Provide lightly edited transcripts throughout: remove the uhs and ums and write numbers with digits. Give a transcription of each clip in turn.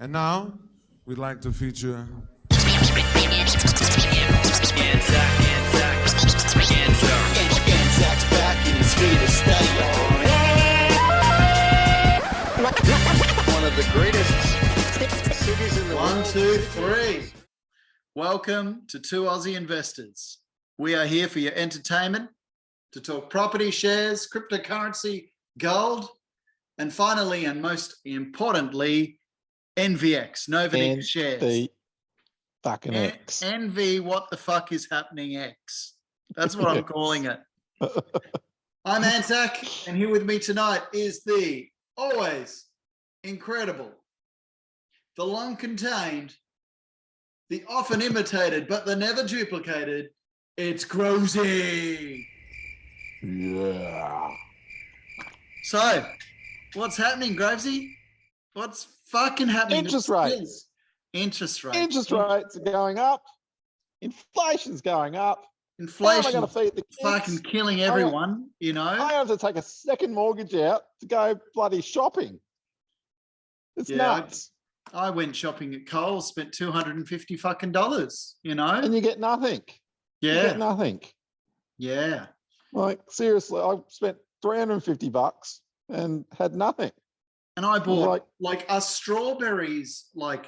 And now, we'd like to feature... One of the greatest cities in the world. 1, 2, 3. Welcome to Two Aussie Investors. We are here for your entertainment, to talk property, shares, cryptocurrency, gold, and finally, and most importantly, NVX Novonix shares. The fucking X. NV, what the fuck is happening X? That's what I'm calling it. I'm Anzac, and here with me tonight is the always incredible, the long contained, the often imitated, but the never duplicated, it's Grosy. Yeah. So, what's happening, Gravesy? What's fucking happening? Interest rates. Interest rates. Interest rates are going up. Inflation's going up. Inflation How am I going to feed the kids? fucking killing everyone, you know? I have to take a second mortgage out to go bloody shopping. It's nuts. I went shopping at Coles, spent $250 fucking dollars, you know? And you get nothing. Yeah. You get nothing. Yeah. Like, seriously, I spent $350 and had nothing. And I bought Like strawberries, like,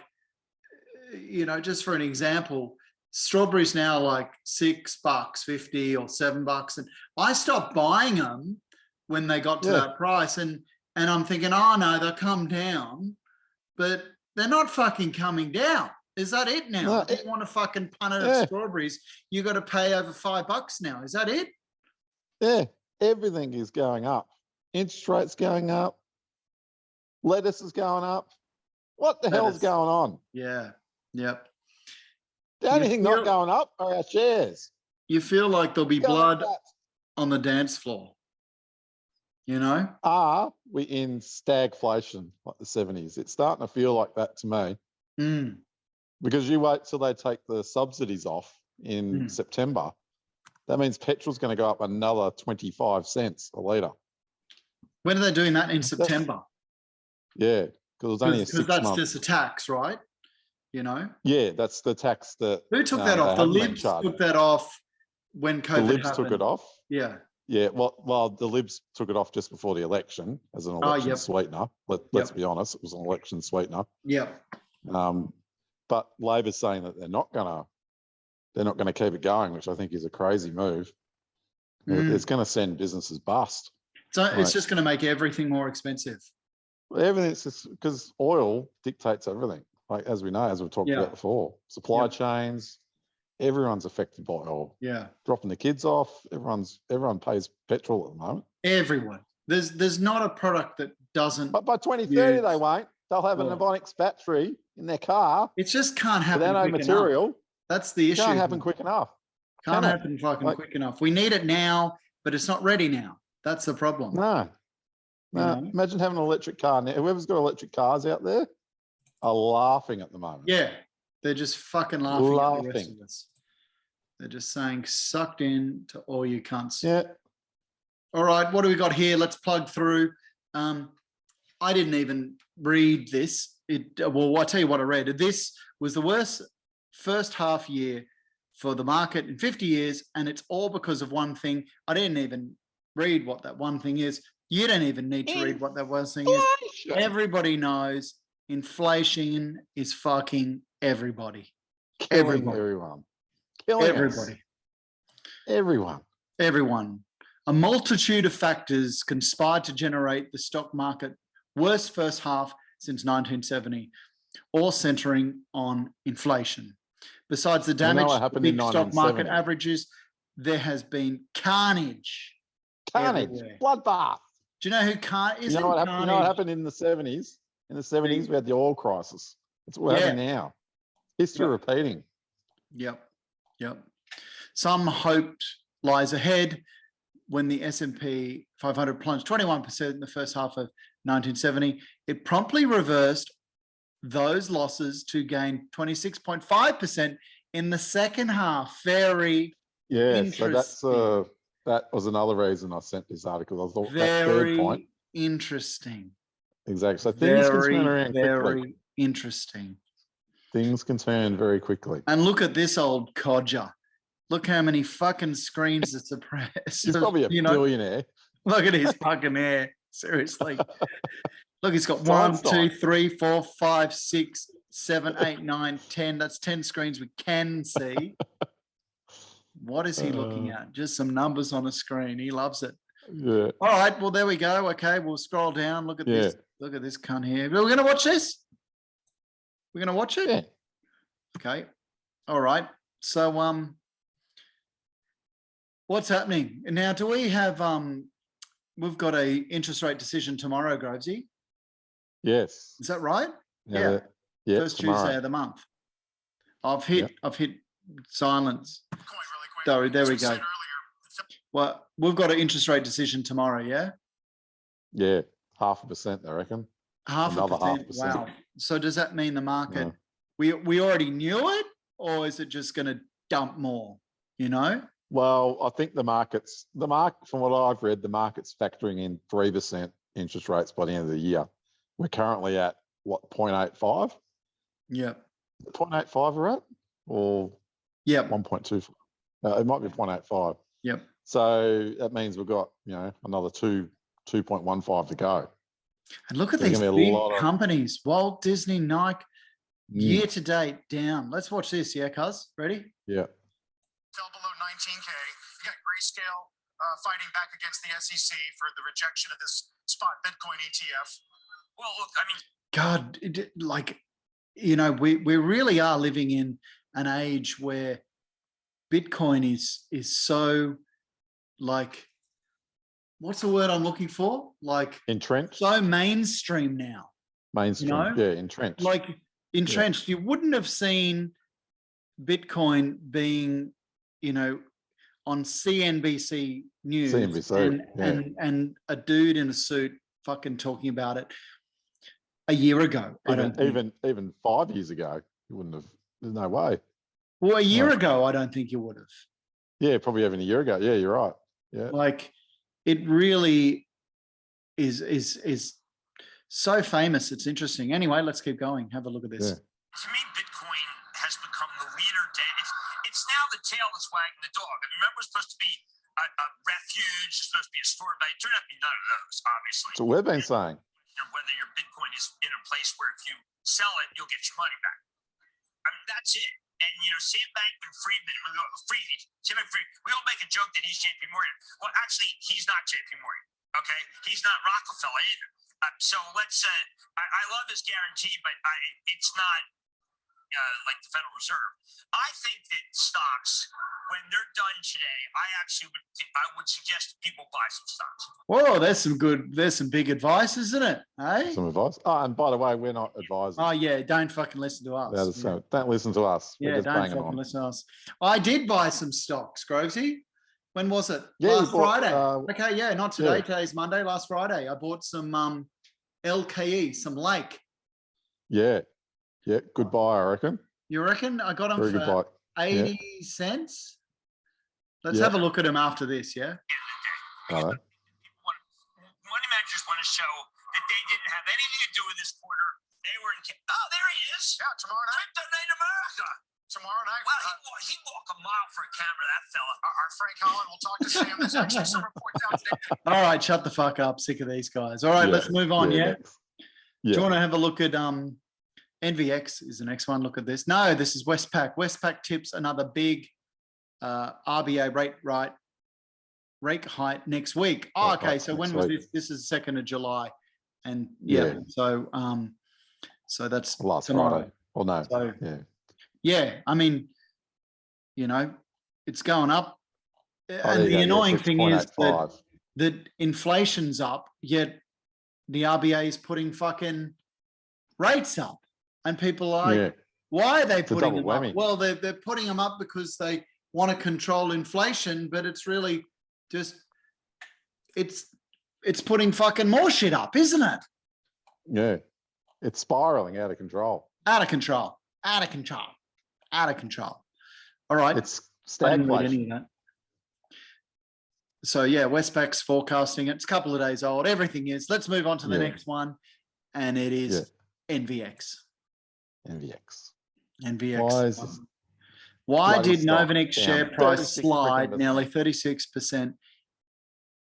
you know, just for an example, strawberries now like $6.50 or $7. And I stopped buying them when they got to that price. And I'm thinking, oh no, they'll come down, but they're not fucking coming down. Is that it now? No, If you want a fucking punnet of strawberries, you got to pay over $5 now. Is that it? Yeah, everything is going up. Interest rates going up. Lettuce is going up. What the hell's going on? Yeah. Yep. The only thing not going up are our shares. You feel like there'll be blood on the dance floor. You know? Are we in stagflation like the 70s? It's starting to feel like that to me. Mm. Because you wait till they take the subsidies off in September. That means petrol's going to go up another 25 cents a litre. When are they doing that in September? Yeah, because it's only a 6 month. That's just a tax, right? You know? Yeah, that's the tax that... Who took that off? The Libs took that off when COVID happened. The Libs took it off? Yeah. Yeah, well, the Libs took it off just before the election as an election sweetener. Let's be honest, it was an election sweetener. Yeah. But Labor's saying that they're not gonna keep it going, which I think is a crazy move. It's going to send businesses bust. So it's just going to make everything more expensive. Everything's just because oil dictates everything. Like as we know, as we've talked about before, supply chains, everyone's affected by oil. Yeah. Dropping the kids off, everyone pays petrol at the moment. Everyone. There's not a product that doesn't. But by 2030 they won't. They'll have a Novonix battery in their car. It just can't happen. Without no material. Enough. That's the issue. Can't happen quick enough. Can't happen fucking quick enough. We need it now, but it's not ready now. That's the problem. No. Imagine having an electric car now. Whoever's got electric cars out there are laughing at the moment. Yeah. They're just fucking laughing at the rest of us. They're just saying, sucked in to all you cunts. Yeah. All right, what do we got here? Let's plug through. I didn't even read this. Well, I'll tell you what I read. This was the worst first half year for the market in 50 years, and it's all because of one thing. I didn't even read what that one thing is. You don't even need to read what that one thing is. Everybody knows inflation is fucking everybody. Killing everyone. Killing everybody. Everyone. A multitude of factors conspired to generate the stock market worst first half since 1970, all centering on inflation. Besides the damage to big stock market averages, there has been carnage. Bloodbath. Do you know who you know what happened in the 70s? In the 70s, we had the oil crisis. That's what we're having now. History repeating. Yep. Some hope lies ahead when the S&P 500 plunged 21% in the first half of 1970. It promptly reversed those losses to gain 26.5% in the second half. Very interesting. So that was another reason I sent this article. I thought very that third point. Interesting. Exactly. So things can turn around quickly. Interesting. Things can turn very quickly. And look at this old codger. Look how many fucking screens are suppressed. He's probably a billionaire. Look at his fucking hair. Seriously. Look, he's got Science 1, 2, time. 3, 4, 5, 6, 7, 8, 9, 10. That's 10 screens we can see. What is he looking at? Just some numbers on a screen. He loves it. Yeah. All right. Well, there we go. Okay. We'll scroll down. Look at this. Look at this cunt here. We're going to watch this? We're going to watch it? Yeah. Okay. All right. So, what's happening now? Do we have, we've got a interest rate decision tomorrow, Grovesy. Yes. Is that right? Yeah. First tomorrow. Tuesday of the month. I've hit silence. There we go. Well, we've got an interest rate decision tomorrow, yeah? Yeah. 0.5%, I reckon. Another 0.5%. Wow. So does that mean the market, Yeah. we already knew it, or is it just going to dump more, you know? Well, I think the market, from what I've read, the market's factoring in 3% interest rates by the end of the year. We're currently at what, 0.85? Yeah. 0.85 we're at? Or 1.25? It might be 0.85. Yep. So that means we've got, another 2.15 to go. And look at There's these gonna be a big lot of- companies, Walt Disney, Nike, year to date down. Let's watch this, yeah, cuz? Ready? Yeah. Fell below 19K. You got Grayscale fighting back against the SEC for the rejection of this spot Bitcoin ETF. Well, look, I mean, God, we really are living in an age where Bitcoin is so like, what's the word I'm looking for? Like Entrenched? so mainstream now. Mainstream. You know? Yeah, entrenched. Like entrenched. You wouldn't have seen Bitcoin being, on CNBC News CNBC, and a dude in a suit fucking talking about it a year ago. Even 5 years ago, you wouldn't have. There's no way. Well, a year ago, I don't think you would have. Yeah, probably even a year ago. Yeah, you're right. Yeah. Like it really is so famous. It's interesting. Anyway, let's keep going. Have a look at this. Yeah. to me, Bitcoin has become the leader. It's now the tail that's wagging the dog. I remember, it was supposed to be a refuge, it's supposed to be a store, but it turned out to be none of those, obviously. So we've been saying. Whether your Bitcoin is in a place where if you sell it, you'll get your money back. I mean, that's it. And, Sam Bankman-Fried, we all make a joke that he's JP Morgan. Well, actually, he's not JP Morgan, okay? He's not Rockefeller either. So let's, I love his guarantee, but it's not like the Federal Reserve. I think that stocks, when they're done today, I would suggest people buy some stocks. Whoa, there's some big advice, isn't it? Hey? Some advice. Oh, and by the way, we're not advisors. Oh yeah, don't fucking listen to us. Don't listen to us. Yeah, don't fucking listen to us. I did buy some stocks, Grovesy. When was it? Yeah, last Friday. Okay, yeah, not today. Today's Monday. Last Friday, I bought some LKE, some Lake. Yeah, good buy, I reckon. You reckon? I got them Very good for buy. 80 cents. Let's have a look at them after this, yeah? All right. Money managers want to show that they didn't have anything to do with this quarter. They were in. Oh, there he is. Yeah, tomorrow night. Kryptonite America. Tomorrow night. Well, he walk a mile for a camera, that fella. Our Frank Holland will talk to Sam. There's actually some reports out today. All right, shut the fuck up. Sick of these guys. All right, let's move on, yeah? Next. Do you want to have a look at NVX is the next one. Look at this. No, this is Westpac. Westpac tips another big RBA rate hike next week. Oh, okay. So when was this? This is 2nd of July. And so that's Last tomorrow. Friday. Well, no. So, yeah. I mean, it's going up. And the annoying thing is that inflation's up, yet the RBA is putting fucking rates up. And people are like, why are they putting them up? Well, they're putting them up because they want to control inflation, but it's really just, it's putting fucking more shit up, isn't it? Yeah. It's spiraling out of control. Out of control. All right. It's stagflation. So yeah, Westpac's forecasting it. It's a couple of days old. Everything is. Let's move on to the next one. And it is NVX. NVX. NVX. Why is this Why bloody did stock Novonix share down price 36 slide freaking nearly 36%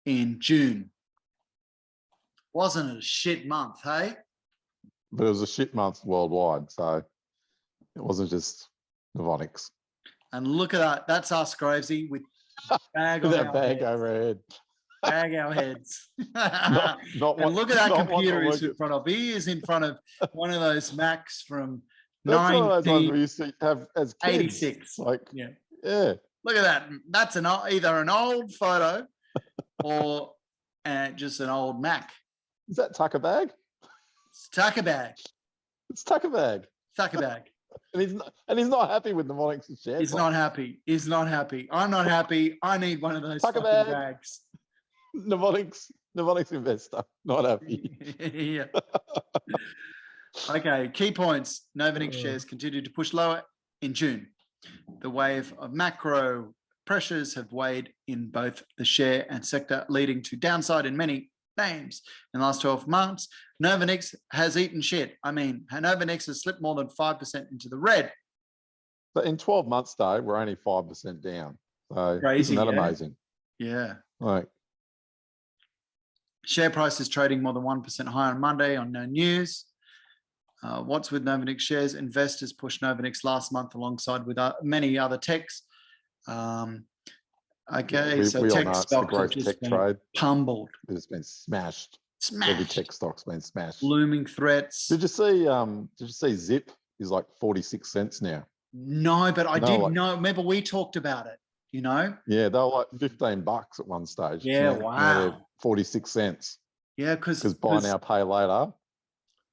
in June? Wasn't it a shit month, hey? But it was a shit month worldwide, so it wasn't just Novonix. And look at that. That's us, Gravesy, with bag on That our bag heads. overhead. Bag our heads. Not And what, look at that not one computer that he's in worked- front of. He is in front of one of those Macs from That's one of those ones we used to have as kids. 1986. Like, Yeah. yeah. Look at that. That's either an old photo or just an old Mac. Is that Tucker bag? It's Tucker bag. It's Tucker bag. Tucker bag. And he's not happy with Novonix's share. He's not happy. He's not happy. I'm not happy. I need one of those Tucker fucking bag. bags. Novonix investor, not happy. Yeah. Okay, key points. Novonix shares continued to push lower in June. The wave of macro pressures have weighed in both the share and sector, leading to downside in many names. In the last 12 months, Novonix has eaten shit. I mean, Novonix has slipped more than 5% into the red. But in 12 months, though, we're only 5% down. So Crazy, isn't that yeah. amazing? Yeah. Like, Share price is trading more than 1% higher on Monday on no news. What's with Novonix shares? Investors pushed Novonix last month alongside with many other techs. Okay, so we all tech know it's the stocks have growth just tech been trade. pummeled, It's been smashed. Every smashed. tech stock's been smashed. Looming threats. Did you see Zip is like 46 cents now? No, but I No, did like- know. Remember, we talked about it. You know? Yeah, they were like $15 at one stage. Yeah, Now they're wow. 46 cents. Yeah, Because buy now, pay later.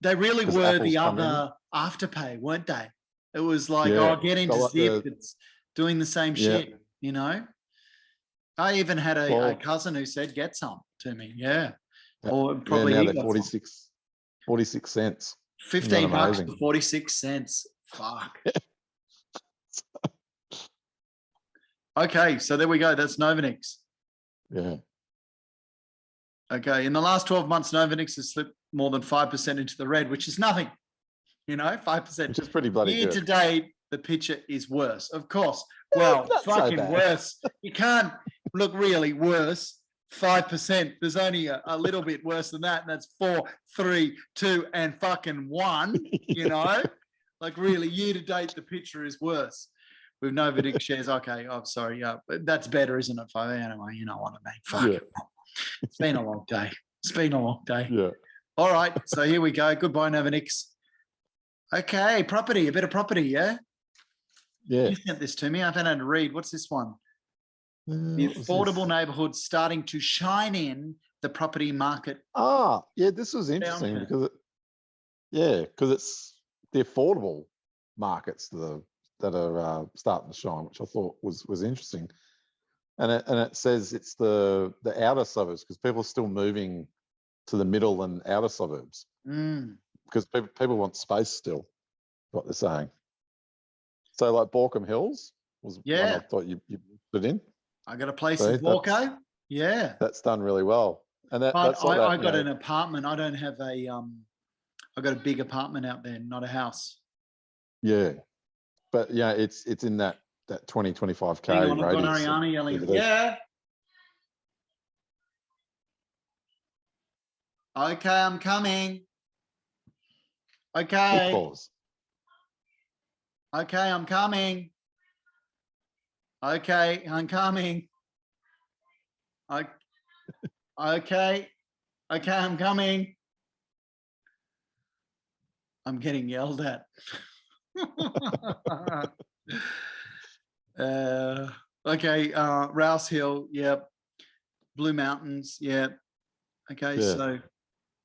they really 'cause were Apple's the come in. other afterpay, weren't they? It was like, Yeah, oh, get into they're like Zip. It's doing the same Yeah. shit. You know? I even had a Well- cousin who said, "Get some to me." Yeah, Yeah. or Yeah, probably now he they're got some. 46 cents. $15 amazing? for 46 cents. Fuck. Okay, so there we go. That's Novonix. Yeah. Okay, in the last 12 months, Novonix has slipped more than 5% into the red, which is nothing. You know, 5%. Which is pretty bloody Year good. to date, the picture is worse. Of course. Well, not so fucking bad. worse. You can't look really worse. 5%. There's only a little bit worse than that, and that's 4, 3, 2, and fucking 1. You know, like really, year to date, the picture is worse. With Novonix shares, okay. I'm sorry. Yeah, but that's better, isn't it? Anyway, you know what I mean. Fuck. Yeah. It's been a long day. It's been a long day. Yeah. All right. So here we go. Goodbye, Novonix. Okay, property. A bit of property, yeah. Yeah. You sent this to me. I haven't had to read. What's this one? The What was affordable this? neighborhoods starting to shine in the property market. Yeah, this was interesting Downturn. because it's the affordable markets that are starting to shine, which I thought was interesting. And it says it's the outer suburbs because people are still moving to the middle and outer suburbs because people want space still, what they're saying. So like Borkham Hills was one I thought you put in. I got a place See, in Borco. Yeah. That's done really well. And But that's like I that, got an apartment. I don't have I got a big apartment out there, not a house. Yeah. But yeah, it's in that 20-25K Hang on, I've got radius. Ariana yelling, of the- yeah. Okay, I'm coming. Okay. Pause. Okay, I'm coming. Okay, I'm coming. Okay. Okay, I'm coming. I'm getting yelled at. Okay, Rouse Hill, yep. Blue Mountains, yep. Okay, Yeah. so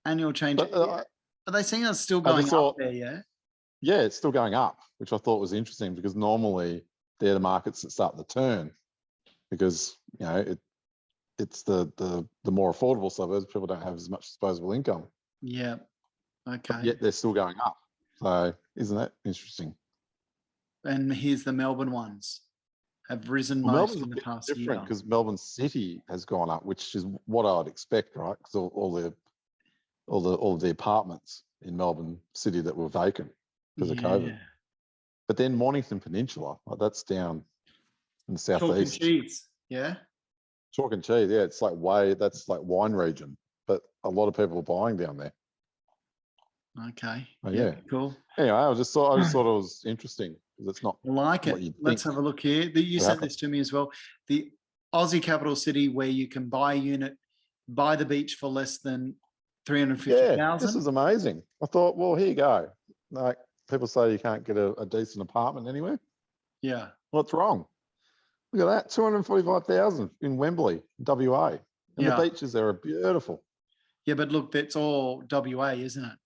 annual change. But, Are they saying it's still I going just up thought- there, yeah? Yeah, it's still going up, which I thought was interesting because normally they're the markets that start to turn because you know it's the more affordable suburbs. People don't have as much disposable income. Yeah. Okay. Yet they're still going up. So isn't that interesting? And here's the Melbourne ones have risen Well, most Melbourne's in a the bit past different year. because Melbourne City has gone up, which is what I'd expect, right? Because all the apartments in Melbourne City that were vacant because of COVID. But then Mornington Peninsula, like that's down in the Chalk and southeast. cheese. Yeah. Chalk and cheese, yeah, it's like that's like wine region, but a lot of people are buying down there. Okay. Oh, yeah. Cool. Anyway, I just thought it was interesting because it's not I like what it. you'd Let's think have a look here. You would sent happen. this to me as well. The Aussie capital city where you can buy a unit by the beach for less than 350,000. Yeah, this is amazing. I thought, well, here you go. Like people say you can't get a decent apartment anywhere. Yeah. What's wrong? Look at that, 245,000 in Wembley, WA. And the beaches there are beautiful. Yeah, but look, that's all WA, isn't it?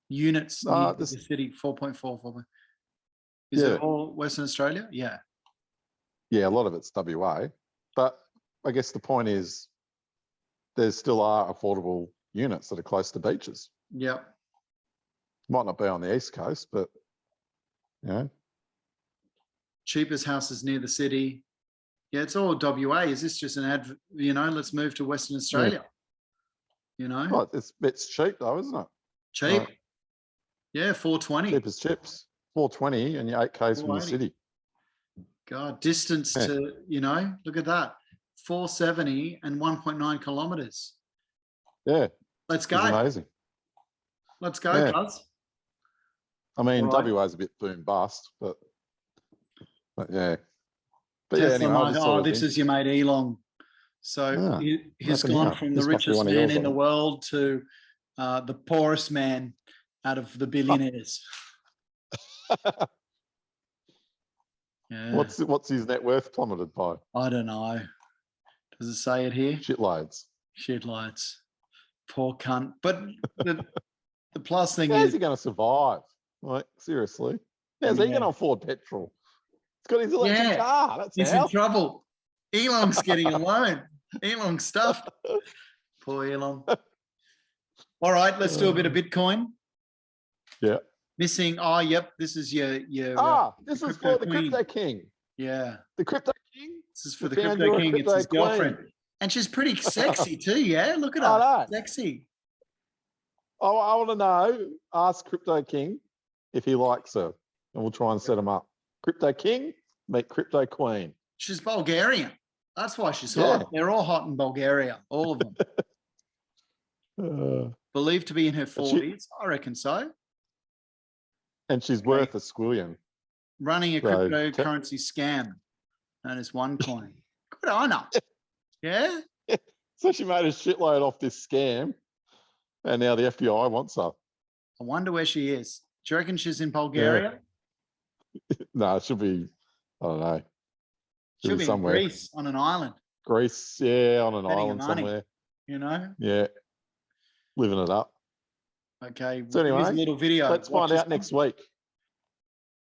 Units near the city, 4.4. Is it all Western Australia? Yeah. Yeah, a lot of it's WA. But I guess the point is there still are affordable units that are close to beaches. Yep. Might not be on the East Coast, but, you know. Cheapest houses near the city. Yeah, it's all WA. Is this just an ad? Let's move to Western Australia. Well, it's cheap though, isn't it? Cheap. Right. Yeah, 420. Cheap as chips. 420 and you're 8Ks from the city. God, distance to, look at that. 470 and 1.9 kilometers. Yeah. Let's go. It's amazing. Let's go, cuz. I mean, Right. WA is a bit boom bust, but yeah. But Tesla anyway, I just thought this is your mate Elon. So he's gone from the This must be richest one of man yours, in the I think. world to the poorest man out of the billionaires. Yeah. What's his net worth plummeted by? I don't know. Does it say it here? Shitloads. Shitlights. Poor cunt. But the plus thing How's is, he going to survive? Like, seriously? How's he going to afford petrol? He's got his electric car. That's he's how. in trouble. Elon's getting a loan. Elon's stuffed. Poor Elon. All right, let's do a bit of Bitcoin. Yeah. Missing. Oh, yep. This is your. This is for the Crypto King. Yeah. The Crypto King. This is for the Crypto King. It's his girlfriend. And she's pretty sexy too, yeah? Look at her. Sexy. I want to know, ask Crypto King if he likes her, and we'll try and set him up. Crypto King, meet Crypto Queen. She's Bulgarian. That's why she's hot. They're all hot in Bulgaria, all of them. Believed to be in her 40s. I reckon so. And she's worth a squillion. Running a cryptocurrency scam known as OneCoin. Good on her. Yeah? So she made a shitload off this scam, and now the FBI wants her. I wonder where she is. Do you reckon she's in Bulgaria? No, it should be, I don't know. She'll be somewhere. in Greece on an island. Greece, on an Betting island money, somewhere. Yeah. Living it up. Okay. So anyway, here's a little video. Let's find out next week.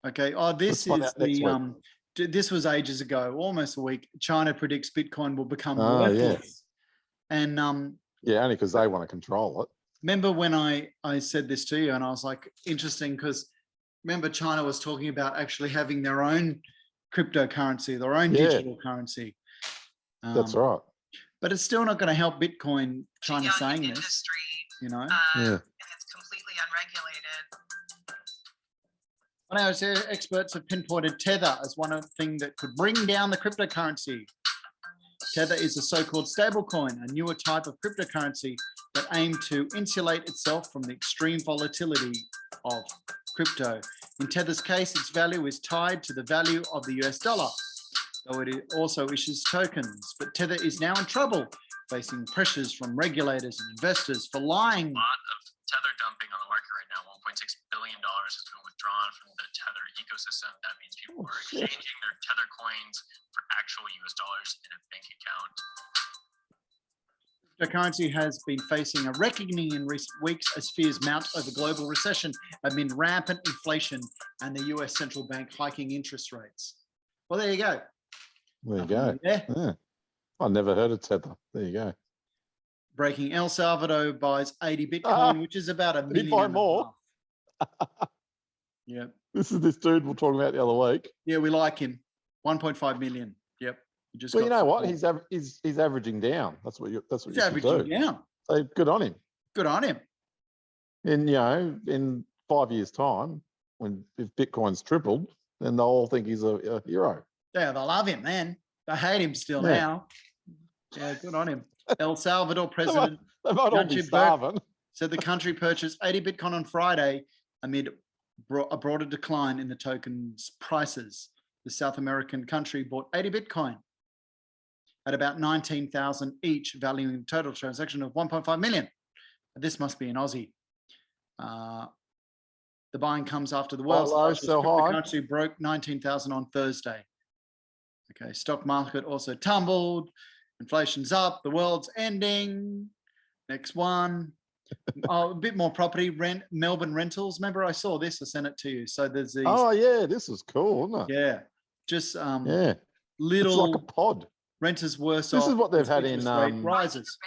Okay. Oh, this is the this was ages ago, almost a week. China predicts Bitcoin will become worthless. And only because they want to control it. Remember when I said this to you, and I was like, interesting, because remember China was talking about actually having their own cryptocurrency, their own digital currency. That's right. But it's still not going to help Bitcoin. China saying this, and it's completely unregulated. Well, now, experts have pinpointed Tether as one of the things that could bring down the cryptocurrency. Tether is a so-called stablecoin, a newer type of cryptocurrency that aimed to insulate itself from the extreme volatility of crypto. In Tether's case, its value is tied to the value of the US dollar, though it also issues tokens. But Tether is now in trouble, facing pressures from regulators and investors for lying. A lot of Tether dumping on the market right now. $1.6 billion has been withdrawn from the Tether ecosystem. That means people are exchanging their Tether coins for actual US dollars in a bank account. Cryptocurrency has been facing a reckoning in recent weeks as fears mount over global recession amid rampant inflation and the US central bank hiking interest rates. Well, there you go. There you go. Yeah. I never heard of Tether. There you go. Breaking El Salvador buys 80 Bitcoin, which is about $1 million. Buy more. Yep. This is this dude we're talking about the other week. Yeah, we like him. 1.5 million. Yep. Well, you know what? He's averaging down. That's what you he's averaging down. So good on him. Good on him. In 5 years' time, if Bitcoin's tripled, then they'll all think he's a hero. Yeah, they love him, man. They hate him still Yeah. now. Yeah, good on him. El Salvador president They might all be Yanchi Burke starving. said the country purchased 80 Bitcoin on Friday amid a broader decline in the token's prices. The South American country bought 80 Bitcoin at about 19,000 each, valuing the total transaction of 1.5 million. This must be in Aussie. The buying comes after the world's low, largest sell high. cryptocurrency broke 19,000 on Thursday. Okay, stock market also tumbled. Inflation's up. The world's ending. Next one. Oh, a bit more property rent. Melbourne rentals. Remember, I saw this. I sent it to you. So there's these. Oh yeah, this is cool, isn't it? Yeah, just Yeah, little it's like a pod. renters worse This off. is what they've as had interest in, rate rises.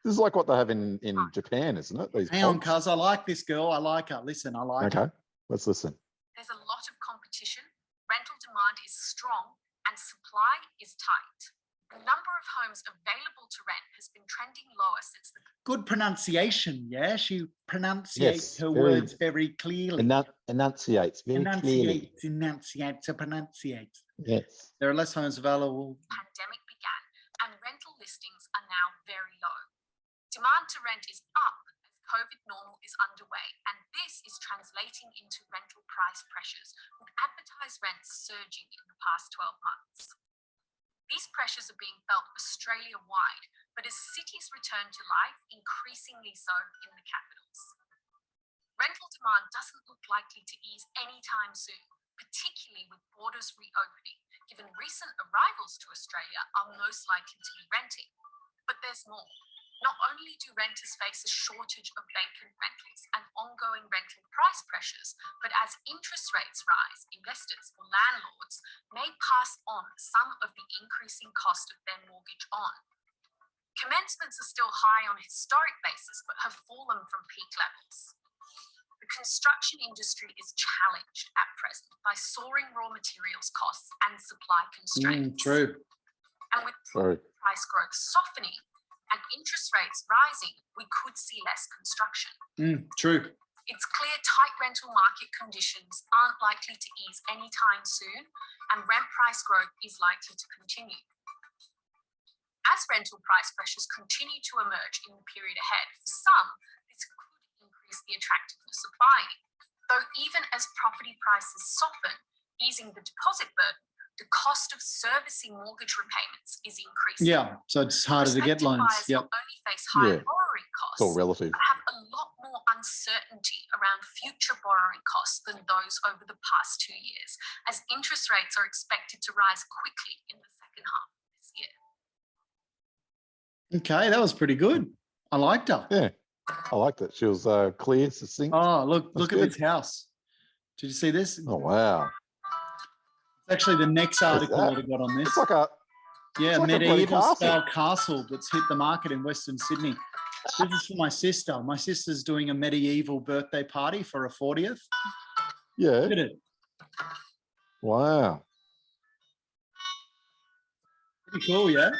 This is like what they have in Japan, isn't it? These Hang on, pods. cuz I like this girl. I like her. Listen, I like her. Okay, let's listen. There's a lot of competition, rental demand is strong, and supply is tight. The number of homes available to rent has been trending lower since the Good pronunciation. Yeah, she pronunciates Yes, her very- words very clearly. Enunciates very clearly. Enunciates. Yes. There are less homes available. pandemic began, and rental listings are now very low. Demand to rent is up as COVID normal is underway, and this is translating into rental price pressures, with advertised rents surging in the past 12 months. These pressures are being felt Australia-wide, but as cities return to life, increasingly so in the capitals. Rental demand doesn't look likely to ease anytime soon, particularly with borders reopening, given recent arrivals to Australia are most likely to be renting. But there's more. Not only do renters face a shortage of vacant rentals and ongoing rental price pressures, but as interest rates rise, investors or landlords may pass on some of the increasing cost of their mortgage on. Commencements are still high on a historic basis, but have fallen from peak levels. The construction industry is challenged at present by soaring raw materials costs and supply constraints. True. And with Sorry. price growth softening and interest rates rising, we could see less construction. True. It's clear tight rental market conditions aren't likely to ease anytime soon, and rent price growth is likely to continue. As rental price pressures continue to emerge in the period ahead, for some, this could increase the attractiveness of buying. Though even as property prices soften, easing the deposit burden, the cost of servicing mortgage repayments is increasing. Yeah, so it's harder to get Prospective loans. buyers Yep. not only face higher Yeah. borrowing It's all costs, relative. but have a lot more uncertainty around future borrowing costs than those over the past 2 years, as interest rates are expected to rise quickly in the second half of this year. Okay, that was pretty good. I liked her. Yeah, I liked it. She was clear, succinct. Oh, look That's at good. this house. Did you see this? Oh wow, It's actually the next article that? that I got on this. it's like a Yeah, it's like a bloody medieval castle. style castle that's hit the market in Western Sydney. This is for my sister. My sister's doing a medieval birthday party for her 40th. yeah. Look at it. Wow, Pretty cool, yeah?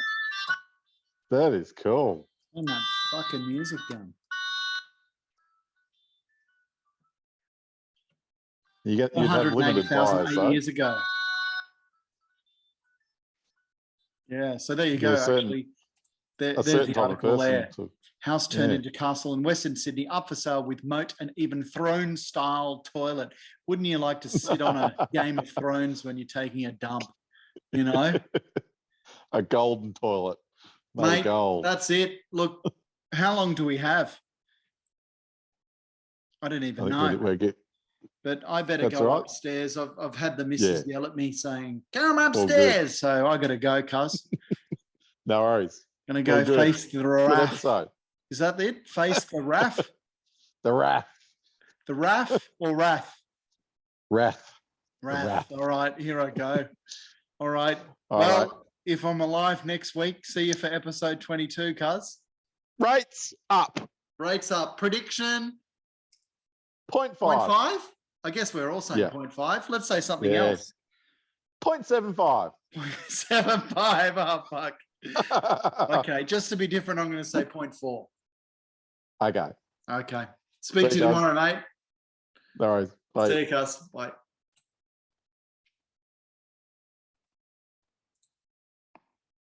that is cool. Turn that fucking music down. You'd have limited 180,000 buyers, 8 though. years ago. Yeah, so there you go. You're a certain- Actually, there's A certain the type of article person. there. House turned Yeah. into castle in Western Sydney, up for sale with moat and even throne style toilet. Wouldn't you like to sit on a Game of Thrones when you're taking a dump? You know, A golden toilet, made mate, of gold. that's it. Look, how long do we have? I don't I even think know, we're get but I better That's go all right. upstairs. I've had the missus yell at me saying, "Come good. upstairs." So I got to go, cuz. no worries. Gonna go All good. face the Good RAF. episode. Is that it? Face the RAF? The wrath. The RAF or RAF? Wrath. RAF. RAF. All right, here I go. All right. All well, right. if I'm alive next week, see you for episode 22, cuz. Rates up. Rates up. Prediction 0.5. 0.5? I guess we're all saying Yeah. 0.5. Let's say something Yeah. else. 0.75. 0.75. Oh, fuck. Okay, just to be different, I'm going to say 0.4. Okay. Okay. Speak to See you you, guys. tomorrow, mate. No worries. Bye. See you, Cuz. Bye.